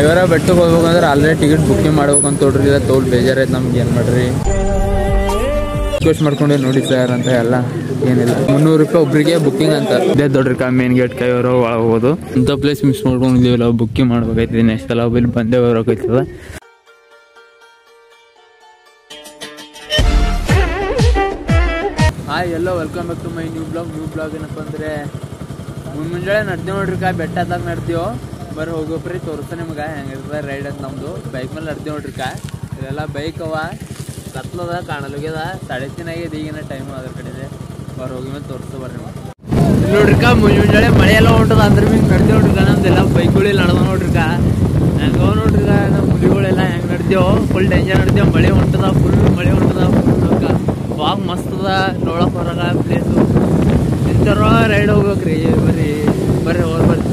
ಇವರ ಬೆಟ್ಟಕ್ಕೆ ಹೋಗ್ಬೇಕಂದ್ರೆ ಆಲ್ರೆಡಿ ಟಿಕೆಟ್ ಬುಕ್ಕಿಂಗ್ ಮಾಡ್ಬೇಕಂತ ನೋಡ್ರಿ. ಇಲ್ಲ ತೋಲ್ ಬೇಜಾರೈತೆ ನಮ್ಗೆ. ಏನು ಮಾಡ್ರಿ ರಿಕ್ವೆಸ್ಟ್ ಮಾಡ್ಕೊಂಡೆ ನೋಡಿ ಸರ್ ಅಂತ ಎಲ್ಲ ಏನಿಲ್ಲ. 300 ರೂಪಾಯಿ ಒಬ್ರಿಗೆ ಬುಕ್ಕಿಂಗ್ ಅಂತ ಇದೇ ದೊಡ್ಡ ಮೇನ್ ಗೇಟ್ ಕೈವರ ಹೋಗೋದು. ಇಂಥ ಪ್ಲೇಸ್ ಮಿಸ್ ಮಾಡ್ಕೊಂಡಿದ್ದೀವಲ್ಲ, ಬುಕ್ಕಿಂಗ್ ಮಾಡ್ಬೇಕಾಯ್ತದೆ. ನೆಕ್ಸ್ಟ್ ಸಲ ಇಲ್ಲಿ ಬಂದೇ ಬರೋಕೈತದ. Hi hello welcome back to my new blog. ಏನಪ್ಪ ಅಂದರೆ ಮುಂಜಾನೆ ನಡ್ತೀವಿ ನೋಡ್ರಿ. ಬೆಟ್ಟ ಹತ್ತಾಗ ನಡ್ತೀವೋ ಬರ್ರಿ ಹೋಗೋಪ್ರಿ ತೋರಿಸ್ತಾ ನಿಮ್ಗೆ ಹೆಂಗಿರ್ತದೆ ರೈಡ್ ಅಂತ. ನಮ್ಮದು ಬೈಕ್ ಮೇಲೆ ನಡ್ತೀವಿ ನೋಡ್ರಿ. ಇದೆಲ್ಲ ಬೈಕ್ ಅವ ಕತ್ಲದ ಕಾಣಲೋಗ್ಯದ 3:30 ಆಗ್ಯದ ಈಗಿನ ಟೈಮ್. ಅದ್ರ ಕಡೆ ಇದೆ ಬರ್ರಿ ಹೋಗಿ ಮೇಲೆ ತೋರಿಸ್ತಾ ಬರ್ರಿ ನೋಡ್ರಿ. ಮುಂಜಾನೆ ಮಳೆ ಎಲ್ಲ ಹೊಂಟದ ಅಂದ್ರೆ ಹಿಂಗೆ ನಡ್ತೀವಿ ನೋಡ್ರಿ. ನಮ್ದೆಲ್ಲ ಬೈಕ್ಗಳು ನಡೆದ ನೋಡ್ರಿ. ಹೆಂಗ ನೋಡ್ರಿ ನಮ್ಮ ಮುಡಿಗಳೆಲ್ಲ ಹೆಂಗೆ ನಡ್ತೀವೋ ಫುಲ್ ಡೇಂಜರ್ ನಡ್ತೀವಿ. ಮಳೆ ಹೊಂಟದ, ಫುಲ್ ಮಳೆ ಹೊಂಟದ. ವಾಗ್ ಮಸ್ತ್ ಅದ ನೋಡಕ್ ಹೊರಗ ಪ್ಲೇಸು. ಇಂಥರ ರೈಡ್ ಹೋಗ್ಬೇಕ್ರಿ. ಬರ್ರಿ ಹೋಗಿ ಬರ್ರಿ.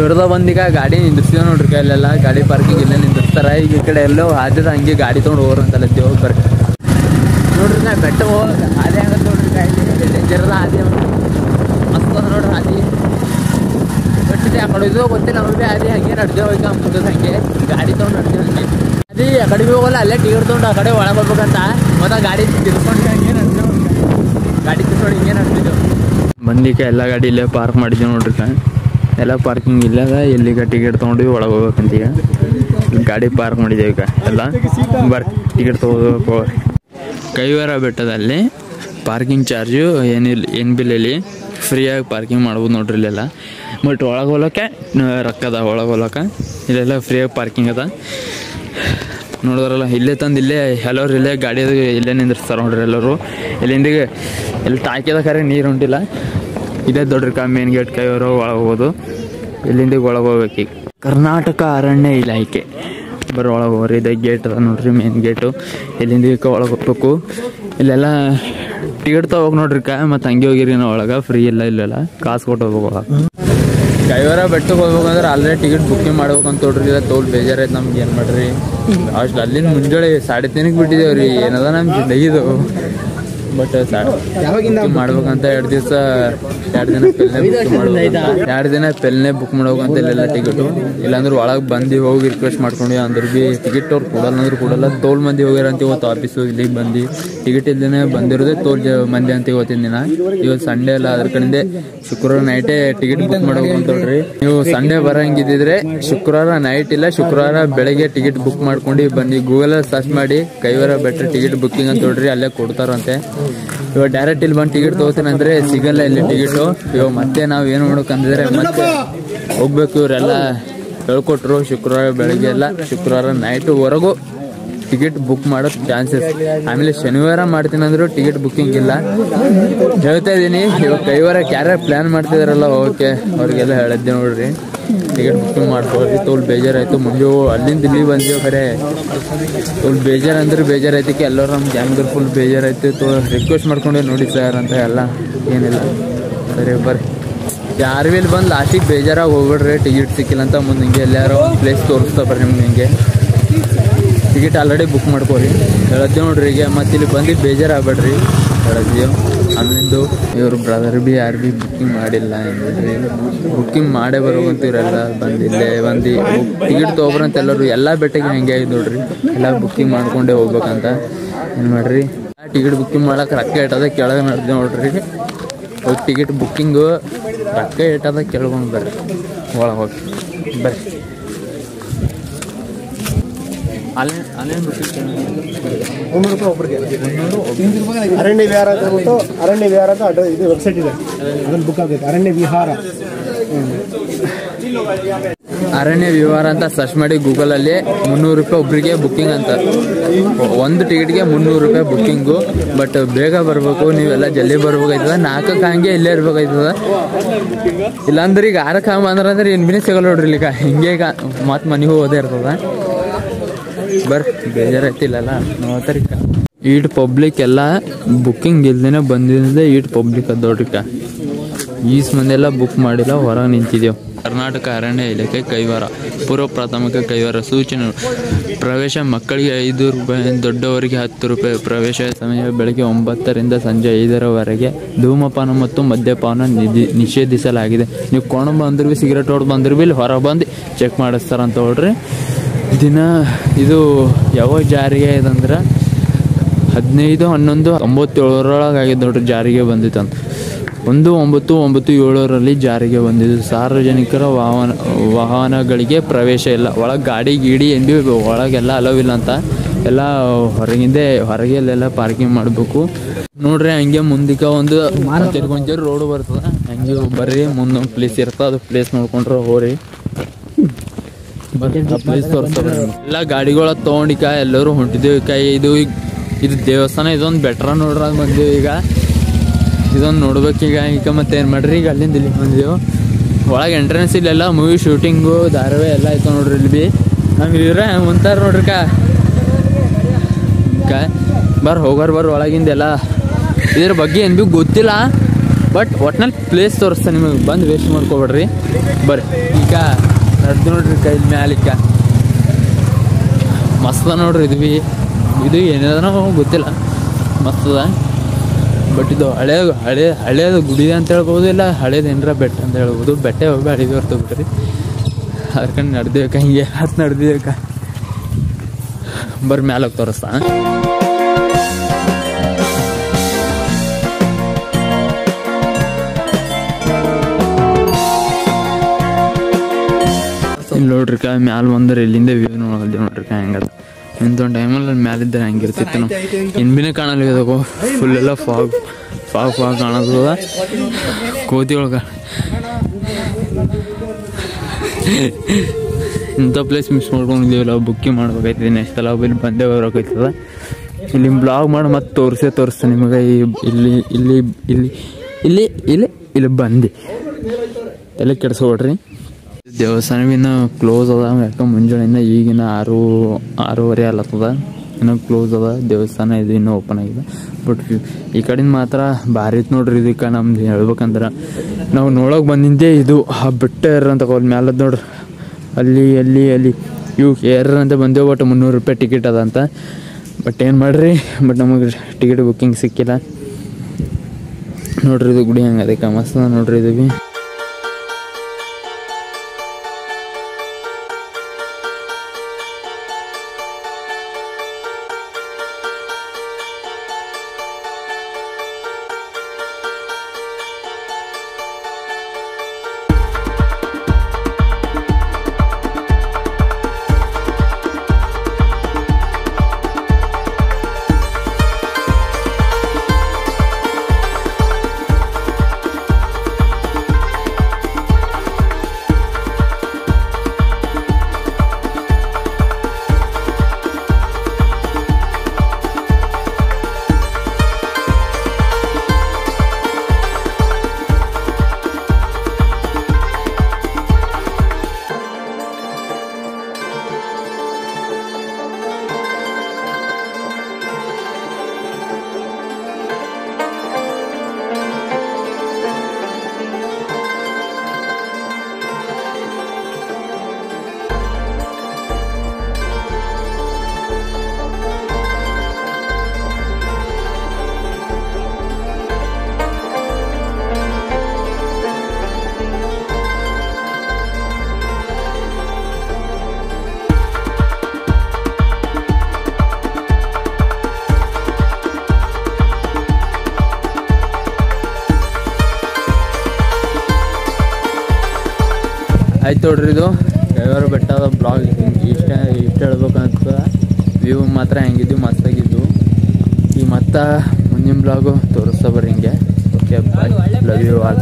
ಇವ್ರದ ಬಂದೀಗ ಗಾಡಿ ನಿಂದಿರ್ತೀವಿ ನೋಡ್ರಿ. ಇಲ್ಲೆಲ್ಲ ಗಾಡಿ ಪಾರ್ಕಿಂಗ್ ಇಲ್ಲೇ ನಿಂದಿರ್ತಾರ. ಈಗ ಈ ಕಡೆ ಎಲ್ಲೋ ಹಾದಿದ ಹಂಗೆ ಗಾಡಿ ತೊಗೊಂಡು ಹೋಗ್ರಂತಲ್ಲ ದೇವ್ ಬರ್ರಿ ನೋಡ್ರಿ. ನಾ ಬೆಟ್ಟ ಹೋಗಿ ಹಾದಿ ಆಗತ್ತೆ ನೋಡ್ರಿ. ಡೇಂಜರ್ದ ಹಾದಿ ಮಸ್ತ್ ಅದ ನೋಡ್ರಿ ಹಾದಿ. ಬೆಟ್ಟಿದೆ ಆ ಕಡೆ ಇದು ಗೊತ್ತಿಲ್ಲ ಅವ್ರಿಗೆ. ಹಾದಿ ಹಂಗೆ ನಡ್ದೇವು. ಈಗ ಮುಂದದ ಹಂಗೆ ಗಾಡಿ ತೊಗೊಂಡು ನಡ್ತೀವಿ ಹಂಗೆ. ಅದೇ ಆ ಕಡೆ ಹೋಗಲ್ಲ, ಅಲ್ಲೇ ಟಿಕೆಟ್ ತೊಗೊಂಡು ಆ ಕಡೆ ಒಳಗೆ ಹೋಗ್ಬೇಕಂತ ಮತ್ತೆ ಗಾಡಿ ತಿರ್ಕೊಂಡು ಹಂಗೆ ನಡ್ದೇವು. ಗಾಡಿ ತಿರ್ಕೊಂಡು ಹಿಂಗೆ ನಡ್ತಿದ್ದೆವು. ಬಂದಿಕ ಎಲ್ಲ ಗಾಡಿ ಇಲ್ಲೇ ಪಾರ್ಕ್ ಮಾಡಿದ್ದೀವಿ ನೋಡ್ರಿ. ಎಲ್ಲ ಪಾರ್ಕಿಂಗ್ ಇಲ್ಲದ. ಎಲ್ಲಿಗ ಟಿಕೆಟ್ ತೊಗೊಂಡು ಒಳಗೆ ಹೋಗ್ಬೇಕಂತ ಈಗ ಗಾಡಿ ಪಾರ್ಕ್ ಮಾಡಿದ್ದೇವೆ. ಈಗ ಎಲ್ಲ ಬರ್ರಿ ಟಿಕೆಟ್ ತೊಗೋಬೇಕು. ಕೈವಾರ ಬೆಟ್ಟದಲ್ಲಿ ಪಾರ್ಕಿಂಗ್ ಚಾರ್ಜು ಏನು ಬಿಲ್ಲಲ್ಲಿ ಫ್ರೀಯಾಗಿ ಪಾರ್ಕಿಂಗ್ ಮಾಡ್ಬೋದು ನೋಡ್ರಿ ಇಲ್ಲೆಲ್ಲ. ಬಟ್ ಒಳಗೆ ಹೋಗ್ಲಿಕ್ಕೆ ರೊಕ್ಕದ. ಒಳಗೆ ಹೋಗ್ಲಿಕ್ಕೆ ಇಲ್ಲೆಲ್ಲ ಫ್ರೀಯಾಗಿ ಪಾರ್ಕಿಂಗ್ ಅದ ನೋಡಿದ್ರಲ್ಲ. ಇಲ್ಲೇ ತಂದು ಇಲ್ಲೇ ಎಲ್ಲರು ಇಲ್ಲೇ ಗಾಡಿ ಇಲ್ಲೇ ನಿಂದಿರ್ತಾರೆ ನೋಡ್ರಿ ಎಲ್ಲರೂ. ಇಲ್ಲಿಂದ ಇಲ್ಲಿ ಟಾಕಿದ ಖರೆ ನೀರು ಹೊಂಟಿಲ್ಲ. ಇದೇ ದೊಡ್ಡ ಮೇನ್ ಗೇಟ್ ಕೈವರ ಒಳಗೆ ಹೋಗೋದು. ಇಲ್ಲಿಂದ ಒಳಗೆ ಹೋಗ್ಬೇಕು. ಕರ್ನಾಟಕ ಅರಣ್ಯ ಇಲಾಖೆ ಬರೋ ಒಳಗೆ ಹೋಗ್ರಿ. ಇದೇ ಗೇಟ್ ಅದ ನೋಡ್ರಿ, ಮೇನ್ ಗೇಟು. ಇಲ್ಲಿಂದ ಒಳಗೆ ಹೋಗ್ಬೇಕು. ಇಲ್ಲೆಲ್ಲ ಟಿಕೆಟ್ ತೊಗೋಬೇಕು ನೋಡ್ರಿ. ಮತ್ತು ಹಂಗೆ ಹೋಗಿರಿ ನಾವು ಒಳಗೆ. ಫ್ರೀ ಇಲ್ಲ ಇಲ್ಲೆಲ್ಲ ಕಾಸು ಕೊಟ್ಟು ಹೋಗ್ಬೇಕು. ಕೈವರ ಬೆಟ್ಟಕ್ಕೆ ಹೋಗ್ಬೇಕಂದ್ರೆ ಆಲ್ರೆಡಿ ಟಿಕೆಟ್ ಬುಕ್ಕಿಂಗ್ ಮಾಡ್ಬೇಕಂತ ನೋಡ್ರಿ. ಇಲ್ಲ ತೋಲ್ ಬೇಜಾರೈತೆ ನಮ್ಗೆ. ಏನು ಮಾಡ್ರಿ ಅಷ್ಟು ಅಲ್ಲಿಂದ ಮುಂಜಾನೆ 3:30 ಬಿಟ್ಟಿದ್ದೇವೆ ರೀ. ಏನದ ನಮ್ಮ ಜಿಂದಗಿದು. ಬಟ್ ಮಾಡ್ಬೇಕಂತ 2 ದಿನ ಪೆಲ್ನೆ ಬುಕ್ ಮಾಡ್ಬೇಕಂತ ಇಲ್ಲೆಲ್ಲ ಟಿಕೆಟು. ಇಲ್ಲಾಂದ್ರೆ ಒಳಗೆ ಬಂದು ಹೋಗಿ ರಿಕ್ವೆಸ್ಟ್ ಮಾಡ್ಕೊಂಡು ಅಂದ್ರೆ ಭೀ ಟಿಕೆಟ್ ಅವ್ರು ಕೊಡಲ್ಲ ಅಂದ್ರೆ ಕೊಡಲ್ಲ. ತೋಲ್ ಮಂದಿ ಹೋಗ್ಯಾರ ಅಂತ ಇವತ್ತು ಆಫೀಸು ಇಲ್ಲಿಗೆ ಬಂದು ಟಿಕೆಟ್ ಇಲ್ದೇ ಬಂದಿರೋದೇ ತೋಲ್ ಮಂದಿ ಅಂತ ಇವತ್ತಿನ ದಿನ. ಇವತ್ತು ಸಂಡೇ ಅಲ್ಲ, ಅದ್ರ ಕಡೆಯಿಂದ ಶುಕ್ರವಾರ ನೈಟೇ ಟಿಕೆಟ್ ಬುಕ್ ಮಾಡ್ಬೇಕು ಅಂತ ನೋಡ್ರಿ. ನೀವು ಸಂಡೇ ಬರಂಗಿದ್ದಿದ್ರೆ ಶುಕ್ರವಾರ ನೈಟ್ ಇಲ್ಲ ಶುಕ್ರವಾರ ಬೆಳಗ್ಗೆ ಟಿಕೆಟ್ ಬುಕ್ ಮಾಡ್ಕೊಂಡು ಬನ್ನಿ. ಗೂಗಲ್ ಸರ್ಚ್ ಮಾಡಿ ಕೈವರ ಬೆಟ್ಟ ಟಿಕೆಟ್ ಬುಕ್ಕಿಂಗ್ ಅಂತ ನೋಡ್ರಿ. ಅಲ್ಲೇ ಕೊಡ್ತಾರಂತೆ. ಇವಾಗ ಡೈರೆಕ್ಟ್ ಇಲ್ಲಿ ಬಂದು ಟಿಕೆಟ್ ತೊಗೋತೀನಿ ಅಂದ್ರೆ ಸಿಗಲ್ಲ ಇಲ್ಲಿ ಟಿಕೆಟು. ಇವಾಗ ಮತ್ತೆ ನಾವು ಏನು ಮಾಡ್ಬೇಕಂದ್ರೆ ಮತ್ತೆ ಹೋಗ್ಬೇಕು. ಇವರೆಲ್ಲ ಹೇಳ್ಕೊಟ್ರು ಶುಕ್ರವಾರ ಬೆಳಗ್ಗೆ ಎಲ್ಲ ಶುಕ್ರವಾರ ನೈಟ್ವರೆಗೂ ಟಿಕೆಟ್ ಬುಕ್ ಮಾಡೋ ಚಾನ್ಸಸ್. ಆಮೇಲೆ ಶನಿವಾರ ಮಾಡ್ತೀನಿ ಅಂದ್ರು ಟಿಕೆಟ್ ಬುಕ್ಕಿಂಗ್ ಇಲ್ಲ. ಹೇಳ್ತಾ ಇದ್ದೀನಿ ಇವಾಗ ಕೈವಾರಕ್ಕೆ ಯಾರ್ಯಾರು ಪ್ಲಾನ್ ಮಾಡ್ತಿದಾರಲ್ಲ ಓಕೆ ಅವ್ರಿಗೆಲ್ಲ ಹೇಳಿದ್ದೆ ನೋಡ್ರಿ ಟಿಕೆಟ್ ಬುಕ್ಕಿಂಗ್ ಮಾಡ್ಕೊಳ್ರಿ. ತೋಲ್ ಬೇಜಾರಾಯ್ತು. ಮುಂಜೆ ಅಲ್ಲಿಂದ ಇಲ್ಲಿ ಬಂದೀವಿ. ಖರೆ ತೋಲ್ ಬೇಜಾರು ಅಂದ್ರೆ ಬೇಜಾರಾಯ್ತಕ್ಕೆ ಎಲ್ಲರೂ ನಮ್ಮ ಗ್ಯಾಂಗ್ದವ್ರು ಫುಲ್ ಬೇಜಾರಾಯ್ತು. ರಿಕ್ವೆಸ್ಟ್ ಮಾಡ್ಕೊಂಡೆ ನೋಡಿ ಸರ್ ಅಂತ ಎಲ್ಲ ಏನಿಲ್ಲ. ಸರಿ ಬರ್ರಿ. ಯಾರು ಇಲ್ಲಿ ಬಂದು ಲಾಸ್ಟಿಗೆ ಬೇಜಾರಾಗಿ ಹೋಗ್ಬಿಡ್ರಿ ಟಿಕೆಟ್ ಸಿಕ್ಕಿಲ್ಲ ಅಂತ. ಮುಂದೆ ಹಿಂಗೆ ಎಲ್ಲಾರು ಪ್ಲೇಸ್ ತೋರಿಸ್ತಾ ಬರ್ರಿ ನಿಮ್ಗೆ. ಹಿಂಗೆ ಟಿಕೆಟ್ ಆಲ್ರೆಡಿ ಬುಕ್ ಮಾಡ್ಕೊರಿ ಹೇಳತ್ತೇವೆ ನೋಡ್ರಿ. ಈಗ ಮತ್ತೆ ಇಲ್ಲಿ ಬಂದು ಬೇಜಾರಾಗ್ಬೇಡ್ರಿ ಹೇಳತ್ತೀವಿ. ಅಲ್ಲಿಂದು ಇವ್ರ ಬ್ರದರ್ ಭೀ ಯಾರು ಭೀ ಬುಕ್ಕಿಂಗ್ ಮಾಡಿಲ್ಲ. ಏನ್ರಿ ಬುಕ್ಕಿಂಗ್ ಮಾಡೇ ಬರೋವಂತ ಇವರೆಲ್ಲ ಬಂದು ಇಲ್ಲೇ ಬಂದು ಟಿಕೆಟ್ ತೊಗೊಬ್ರಂತ ಎಲ್ಲರೂ. ಎಲ್ಲ ಬೆಟ್ಟಿಗೆ ಹೆಂಗೆ ಆಯ್ತು ನೋಡ್ರಿ. ಎಲ್ಲ ಬುಕ್ಕಿಂಗ್ ಮಾಡ್ಕೊಂಡೇ ಹೋಗ್ಬೇಕಂತ. ಏನು ಮಾಡ್ರಿ ಟಿಕೆಟ್ ಬುಕ್ಕಿಂಗ್ ಮಾಡಕ್ಕೆ ರೊಕ್ಕ ಇಟ್ಟದ ಕೆಳಗೆ ನಡೆದು ನೋಡ್ರಿ. ಹೋಗಿ ಟಿಕೆಟ್ ಬುಕ್ಕಿಂಗು ರೊಕ್ಕ ಇಟ್ಟದ ಕೇಳ್ಕೊಂಡು ಬರ್ರಿ. ಒಳಗೆ ಹೋಗಿ ಬರ್ರಿ. ಅಲ್ಲೇನು ಬುಕ್ಕಿಂಗ್ 300 ರೂಪಾಯಿ ಒಬ್ಬರಿಗೆ. ಅರಣ್ಯ ವಿಹಾರ ಅಂತ ಹೇಳ್ಬಿಟ್ಟು ಅರಣ್ಯ ವಿಹಾರ ಅಂತ ಇದು ವೆಬ್ಸೈಟ್ ಇದೆ. ಅದನ್ನು ಬುಕ್ ಆಗಬೇಕು. ಅರಣ್ಯ ವಿಹಾರ ಅರಣ್ಯ ವಿಹಾರ ಅಂತ ಸರ್ಚ್ ಮಾಡಿ ಗೂಗಲಲ್ಲಿ 300 ರೂಪಾಯಿ ಒಬ್ರಿಗೆ ಬುಕ್ಕಿಂಗ್ ಅಂತ. ಒಂದು ಟಿಕೆಟ್ಗೆ 300 ರೂಪಾಯಿ ಬುಕ್ಕಿಂಗು. ಬಟ್ ಬೇಗ ಬರಬೇಕು. ನೀವೆಲ್ಲ ಜಲ್ದಿ ಬರ್ಬೇಕಾಯ್ತದ. 4ಕ್ಕೆ ಹಂಗೆ ಇಲ್ಲೇ ಇರ್ಬೇಕಾಯ್ತದ. ಇಲ್ಲಾಂದ್ರೆ ಈಗ 6ಕ್ಕೆ ಅಂದ್ರೆ ಏನು ಬಿನೇ ಸಿಗಲ್ಲ ನೋಡ್ರಿ. ಈಗ ಹಿಂಗೆ ಮತ್ತೆ ಮನೆಗೂ ಹೋದೇ ಇರ್ತದ. ಬರ್ರಿ ಬೇಜಾರಾಯ್ತಿಲ್ಲಲ್ಲ 30 ಈಟ್ ಪಬ್ಲಿಕ್ ಎಲ್ಲ ಬುಕ್ಕಿಂಗ್ ಇಲ್ದೇನೆ ಬಂದಿದ್ದೆ ಈಟ್ ಪಬ್ಲಿಕ್ ಅದು ನೋಡ್ರಿಕ ಈಸ್ ಮಂದೆಲ್ಲ ಬುಕ್ ಮಾಡಿಲ್ಲ ಹೊರಗೆ ನಿಂತಿದ್ದೇವೆ. ಕರ್ನಾಟಕ ಅರಣ್ಯ ಇಲಾಖೆ ಕೈವಾರ ಪೂರ್ವ ಪ್ರಾಥಮಿಕ ಕೈವಾರ ಸೂಚನೆ ಪ್ರವೇಶ ಮಕ್ಕಳಿಗೆ 5 ರೂಪಾಯಿ, ದೊಡ್ಡವರಿಗೆ 10 ರೂಪಾಯಿ. ಪ್ರವೇಶ ಸಮಯ ಬೆಳಗ್ಗೆ 9ರಿಂದ ಸಂಜೆ 5ರವರೆಗೆ. ಧೂಮಪಾನ ಮತ್ತು ಮದ್ಯಪಾನ ನಿಷೇಧಿಸಲಾಗಿದೆ. ನೀವು ಕೊಂಡು ಬಂದ್ರು ಭೀ ಸಿಗರೇಟ್ ಹೊಡೆದು ಬಂದ್ರು ಭೀ ಇಲ್ಲಿ ಹೊರಗೆ ಬಂದು ಚೆಕ್ ಮಾಡಿಸ್ತಾರಂತ ನೋಡ್ರಿ. ದಿನ ಇದು ಯಾವಾಗ ಜಾರಿಗೆ ಇದಂದ್ರೆ 15/11/97 ಆಗಿದೆ ನೋಡ್ರಿ ಜಾರಿಗೆ ಬಂದಿತ್ತಂತ. 19/9/7 ಜಾರಿಗೆ ಬಂದಿದ್ದು. ಸಾರ್ವಜನಿಕರ ವಾಹನಗಳಿಗೆ ಪ್ರವೇಶ ಇಲ್ಲ. ಒಳಗೆ ಗಾಡಿ ಗೀಡಿ ಏನು ಭೀ ಒಳಗೆಲ್ಲ ಅಲವ್ ಇಲ್ಲ ಅಂತ ಎಲ್ಲ ಹೊರಗೆ ಅಲ್ಲೆಲ್ಲ ಪಾರ್ಕಿಂಗ್ ಮಾಡಬೇಕು ನೋಡ್ರಿ. ಹಂಗೆ ಮುಂದಕ್ಕೆ ಒಂದು ಕೊಂಚ ರೋಡ್ ಬರ್ತದೆ, ಹಂಗೆ ಬರ್ರಿ ಮುಂದೊಂದು ಪ್ಲೇಸ್ ಇರ್ತದೆ, ಅದು ಪ್ಲೇಸ್ ನೋಡ್ಕೊಂಡ್ರೆ ಹೋರಿ ಪ್ಲೇಸ್ ತೋರಿಸ್ತಾರೆ. ಎಲ್ಲ ಗಾಡಿಗಳ ತೊಗೊಂಡಿಕ ಎಲ್ಲರೂ ಹೊಂಟಿದ್ದೇವೆ. ಇದು ದೇವಸ್ಥಾನ ಇದೊಂದು ಬೆಟ್ರ ನೋಡ್ರಿ ಅದು ಬಂದೀವಿ. ಈಗ ಇದೊಂದು ನೋಡ್ಬೇಕೀಗ. ಈಗ ಮತ್ತೆ ಏನು ಮಾಡ್ರಿ, ಈಗ ಅಲ್ಲಿಂದ ಇಲ್ಲಿ ಬಂದಿದ್ದೆವು. ಒಳಗೆ ಎಂಟ್ರೆನ್ಸ್ ಇಲ್ಲೆಲ್ಲ ಮೂವಿ ಶೂಟಿಂಗು ಧಾರಾವಾಹಿ ಎಲ್ಲ ಆಯ್ತು ನೋಡ್ರಿ. ಇಲ್ಲಿ ಭೀ ಹಂಗೆ ಇವ್ರೆ ಮುಂತಾರ ನೋಡ್ರಿ ಬರ್ರಿ ಒಳಗಿಂದೆಲ್ಲ ಇದ್ರ ಬಗ್ಗೆ ಏನು ಭೀ ಗೊತ್ತಿಲ್ಲ, ಬಟ್ ಒಟ್ನಲ್ಲಿ ಪ್ಲೇಸ್ ತೋರಿಸ್ತಾನೆ ನಿಮಗೆ. ಬಂದು ವೇಸ್ಟ್ ಮಾಡ್ಕೊಬೇಡ್ರಿ, ಬರ್ರಿ. ಈಗ ನಡೆದು ನೋಡ್ರಿ ಇಲ್ಲಿ ಮ್ಯಾಲಿಕ್ಕ ಮಸ್ತ ನೋಡ್ರಿ. ಇದು ಏನೇನೋ ಗೊತ್ತಿಲ್ಲ, ಮಸ್ತದ. ಬಟ್ ಇದು ಹಳೇದು ಗುಡಿ ಅಂತ ಹೇಳ್ಬೋದು, ಇಲ್ಲ ಹಳೇದು ಏನರ ಬೆಟ್ಟ ಅಂತ ಹೇಳ್ಬೋದು. ಬೆಟ್ಟ ಹೋಗಿ ಹಳೇದು ಹೊರ್ತು ಬಿಡ್ರಿ. ಅದಕ್ಕೆ ನಡೆದೇಕ ಹಿಂಗೆ ನಡೆದೇಕ ಬರ್ರಿ ಮ್ಯಾಲೋಗಿ ತೋರಿಸ್ತಾ. ಇಲ್ಲಿ ನೋಡ್ರಿ ಮ್ಯಾಲ ಬಂದ್ರೆ ಇಲ್ಲಿಂದ ವ್ಯೂ ನೋಡಲ್ದಿ ನೋಡ್ರಿ ಹೆಂಗದ. ಇಂಥೊಂದು ಟೈಮಲ್ಲಿ ಮ್ಯಾಲಿದ್ದರೆ ಹೆಂಗಿರ್ತಿತ್ತು ನಾವು ಇನ್ಬಿನೇ ಕಾಣಲ್ಲ. ಇದಕ್ಕೋ ಫುಲ್ ಎಲ್ಲ ಫಾಗ್ ಕಾಣೋದ ಕೋತಿ ಒಳಗೆ. ಇಂಥ ಪ್ಲೇಸ್ ಮಿಸ್ ಮಾಡ್ಕೊಂಡಿದ್ದೀವಲ್ಲ, ಬುಕ್ಕಿಂಗ್ ಮಾಡ್ಬೇಕಾಯ್ತದೆ. ನೆಕ್ಸ್ಟ್ ಎಲ್ಲ ಇಲ್ಲಿ ಬಂದೇ ಬರೋಕೈತದ. ಇಲ್ಲಿ ಬ್ಲಾಗ್ ಮಾಡಿ ಮತ್ತೆ ತೋರಿಸ್ತೆ ನಿಮಗೆ. ಇಲ್ಲಿ ಬಂದು ಎಲ್ಲ ಕೆಡ್ಸ್ಕೊಡ್ರಿ. ದೇವಸ್ಥಾನವಿನ್ನ ಕ್ಲೋಸ್ ಅದ, ಯಾಕೆ ಮುಂಜಾನೆಯಿಂದ ಈಗಿನ 6:30 ಅಲ್ಲತ್ತದ, ಇನ್ನೂ ಕ್ಲೋಸ್ ಅದ ದೇವಸ್ಥಾನ. ಇದು ಇನ್ನೂ ಓಪನ್ ಆಗಿದೆ. ಬಟ್ ಈ ಕಡೆಯಿಂದ ಮಾತ್ರ ಭಾರಿ ಇತ್ತು ನೋಡ್ರಿ. ಇದಕ್ಕೆ ನಮ್ದು ಹೇಳ್ಬೇಕಂದ್ರೆ ನಾವು ನೋಡೋಕೆ ಬಂದಿದ್ದೆ ಇದು ಆ ಬೆಟ್ಟ ಅಂತ ಕೋಲ್ ಮ್ಯಾಲದ ನೋಡ್ರಿ. ಅಲ್ಲಿ ಇವು ಅಂತ ಬಂದೆವು. ಬಟ್ 300 ರೂಪಾಯಿ ಟಿಕೆಟ್ ಅದ ಅಂತ. ಬಟ್ ಏನು ಮಾಡ್ರಿ, ಬಟ್ ನಮಗೆ ಟಿಕೆಟ್ ಬುಕ್ಕಿಂಗ್ ಸಿಕ್ಕಿಲ್ಲ ನೋಡ್ರಿ. ಇದು ಗುಡಿ ಹಂಗೆ ಅದಕ್ಕೆ ಮಸ್ತ್ ನೋಡ್ರಿ. ಇದು ಭೀ ಆಯ್ತು ನೋಡ್ರಿ. ಇದು ಕೈವಾರ ಬೆಟ್ಟದ ಬ್ಲಾಗ್ ಇಷ್ಟ ಹೇಳ್ಬೇಕಂತ. ವ್ಯೂ ಮಾತ್ರ ಹೆಂಗಿದ್ವು, ಮಸ್ತಾಗಿದ್ದು. ಈ ಮತ್ತೆ ಮುಂದಿನ ಬ್ಲಾಗು ತೋರಿಸ್ತಾ ಬರ್ರಿ ಹಿಂಗೆ. Okay bye, love you all.